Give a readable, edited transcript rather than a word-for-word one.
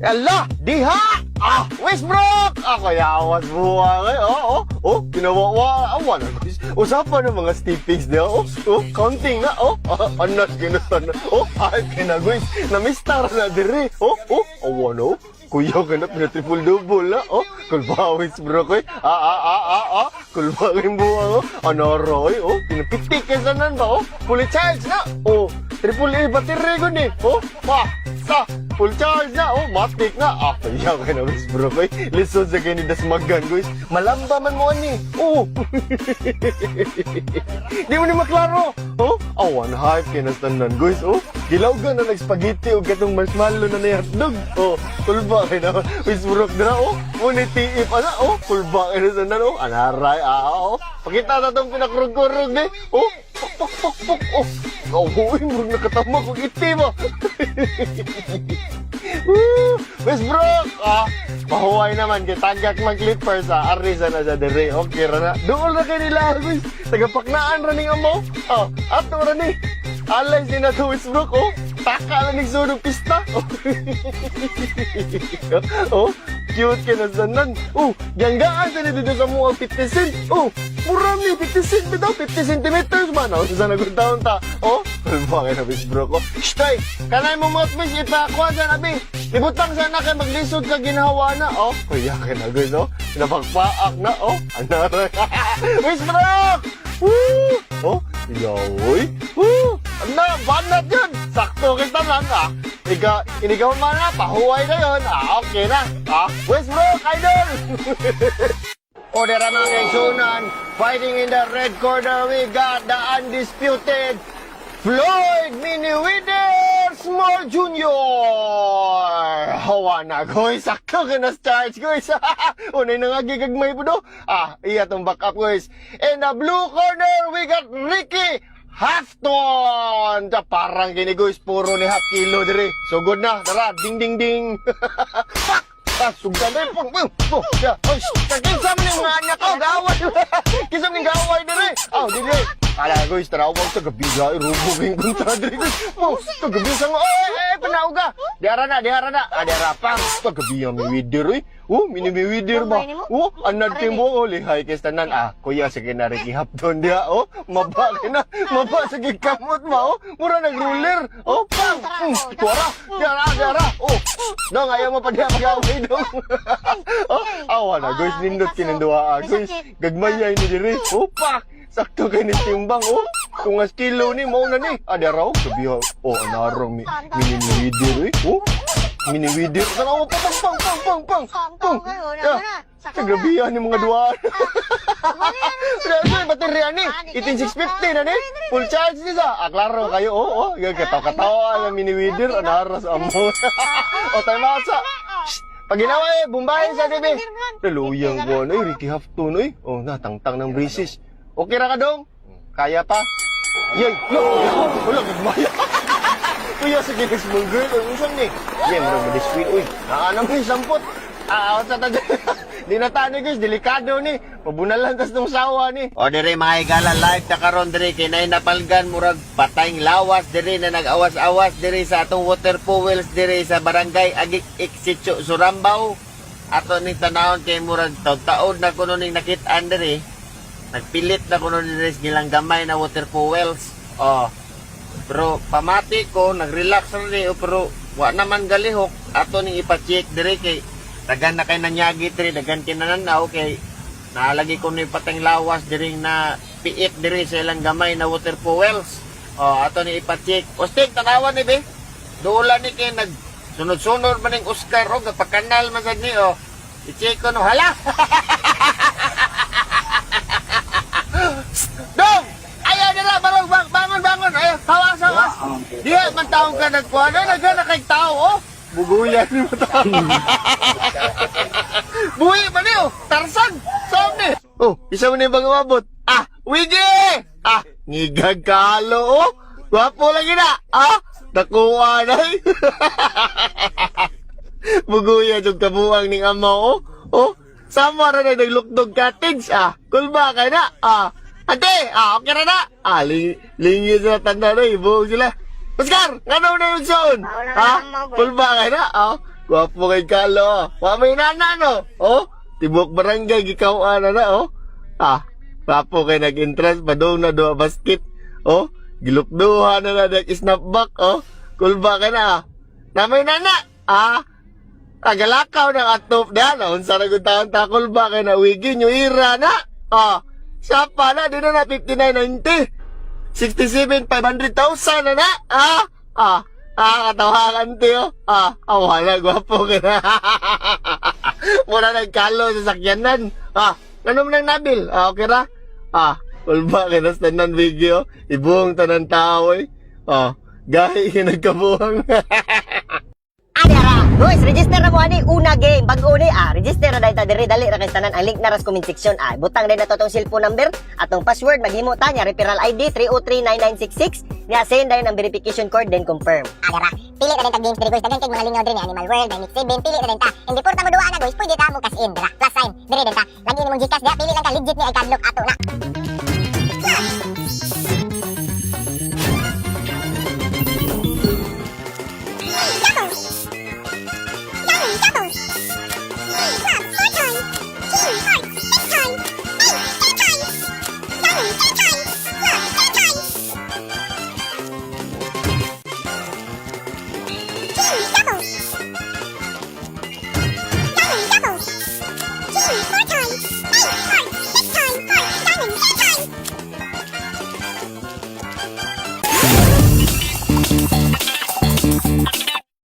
Ala, diha! Westbrook! Yawas buwang ginawa awan. Usapan ng mga steepings niya, counting na, anas ginutan na, ay kinaguys, na-mistar na diri, awan, kuya ka na, pina-triple-double na, kulba, Westbrook, kulba kayong buwang, anaroy, pinapitik ka sanan ba, fully charged na, triple A battery ko ni, full charge na, matik na. Kaya ka na, Westbrook, listen sa kayo ni Dasmagan, guys. Malamba man mo, ani. Di mo ni maklaro. Awan, hype kayo na standan, guys. Gilaw ka na nag-spaghetti o katong marshmallow na nayardog. Kulba kayo na, Westbrook na, Muni tiip, kulba kayo na standan, anaray, pakita na itong pinakurug-kurug, pok. Murag nakatama kong itim, Westbrook! Mahuway naman, kaya tagak mag-clippers, arisa na sa dere. Okay, rana. Doon na kayo nila, guys. Tagapaknaan raning amo. Ato rani. Alay din na to, Westbrook, taka lang nagsunod pista. Cute ka na sanan. Ganggaan sa dito sa mga 50 cent. Mura ni, 50 cent ba daw? 50 centimeters ba? Sa naguntaon ta. Kalma kayo na, Westbrook, Shtay, kanay mo mga fish, ipakuha sa nabi. Ibutang sana kayo maglisod ka ginawa na. Kuya ka na, guys, Pinapagpaak na, Anaray. Westbrook! Woo! Yawoy. Ano, banat yun. Sakto kita lang, Inigaw man na, pahuway na yun. Okay na. Westbrook, idol! Order ang mga kaisunan. Fighting in the red corner, we got the undisputed Floyd Mayweather Small Jr. Hawa na, guys. Sakto ka na starts, guys. Unay na nga gigagmay po do. Iya tong back up, guys. In the blue corner, we got Ricky Hafton. Parang gini, guys. Puro ni half kilo dire. So good na. Tara, ding ding ding. Sugdan na yung kinsa mo yung mga anak ko, gaway. Kinsa mo yung gaway na rin. Dili. Kala, guys, tarawag sa gabi ga. Irubugin kong tadri, guys. Sa gabi sa nga. Panaw ka. Diara na. Diara pa. Sa gabi yung Mayweather, mini Mayweather ba? Anad timbo, lihay kay tanan. Kuya, sige na Ricky Hafton dia. Maba ka na. Maba, sige kamot ba? Mura nag-ruler. Pang. Tuwara. Diara. Dong, ayaw mo pa diya mag-away dong. Awa na, guys, nindot kinunduha. Guys, gagmayay ni diri. Pak! Sakto kayo ni timbang, Kung as kilo ni, mauna ni. Diara, sabi anarang mini Mayweather, mini Mayweather. Tanaw, pang. Sa gabihan ni mga duwan. Baterya ni. 18650 na ni. Full charge ni sa. Klaro kayo. Katawa-katawa ang mini Mayweather. Anaras amo. Tayo masa. Pag ginawa bumbahin sa TV. Daluyang ko na Ricky Hafton. Natangtang ng braces. Okay ra ka dong? Kaya pa? Yay! Wala, gagmaya. Kuya, sige, small girl. Usang ni. Yan, bro, sweet. Naanam ni, sampot. Sa tadya. Di na tani, guys. Delikado ni. Pabunalan tas nung sawa ni. Dire, mga igala, live na karon dire. Kinay napalgan, murag patayng lawas dire na nag-awas-awas dire sa atong water fuels dire sa barangay Agik Iksitso, Surambao. Ato ni tanawon kay murag taon na kuno ning nakitaan dire. Nagpilit na kuno dire nilang gamay na water fuels. Pero pamati ko, nag-relax rin pero wa naman galihok. Ato ning ipa-check dire kay dagan na kay nanyagi dire, dagan kinananaw kay naalagi ko ni pateng lawas dire na piit dire sa ilang gamay na water fuels. Ato ni ipa-check. Ostig tanawan ni be. Dola ni kay nag sunod-sunod man ning Oscar gapakanal man sad ni i-check ko no hala. Dong! Ayaw nila, bangon! Ayaw, tawas! Diya, man taong ka nagkuha na kay tao, buguyan ni mo tao. Buhi pa niyo, Tarzan, saan ni? Isa mo na yung bang umabot? Wigi! Ngigag kalo, Wapo lagi na, nakuha na. Buguyan yung kabuang ning amaw, sama ra na naglukdog cottage, kulba ka na, ate, okay na na, lingid na tanda na, ibuhog sila. Oscar, nga na yung zone, kulba ka na, Gwapo kay Kalo. Wa may nana no. Oh, tibok barangay gikawan na oh. Gwapo kay nag-interest padung na do basket. Oh, gilukduha na nag-snapback oh. Kulba ka na. Na may nana. Agalakaw ng atop na. Unsa na gud taon ta kulba kay na wigi nyo ira na. Siya pala din na 59.90. 67,500,000 na na. Katawakan tiyo. Wala, gwapo ka na. Mura nagkalo sa sakyanan. Ano mo nang nabil? Okay ra? Kulba ka na sa tanan video. Ibuong tanan tao eh. Gahi ka nagkabuhang. Adara, boys, register na mo ani una game. Bago ni register na dahil ta diri dali ra kay tanan ang link na ras comment section. Butang din na to tong cellphone number atong password maghimo ta nya referral ID 3039966 nya send dahil ang verification code then confirm. Adara, pili na din ta games diri guys, dagan kay mga lingaw diri ni Animal World, Dynamic 7, pili na din ta. Hindi porta mo duwa na guys, pwede ta mo cash in dira. Plus sign, diri din ta. Lagi nimong Gcash dia, pili lang ka legit ni ay kadlok ato na.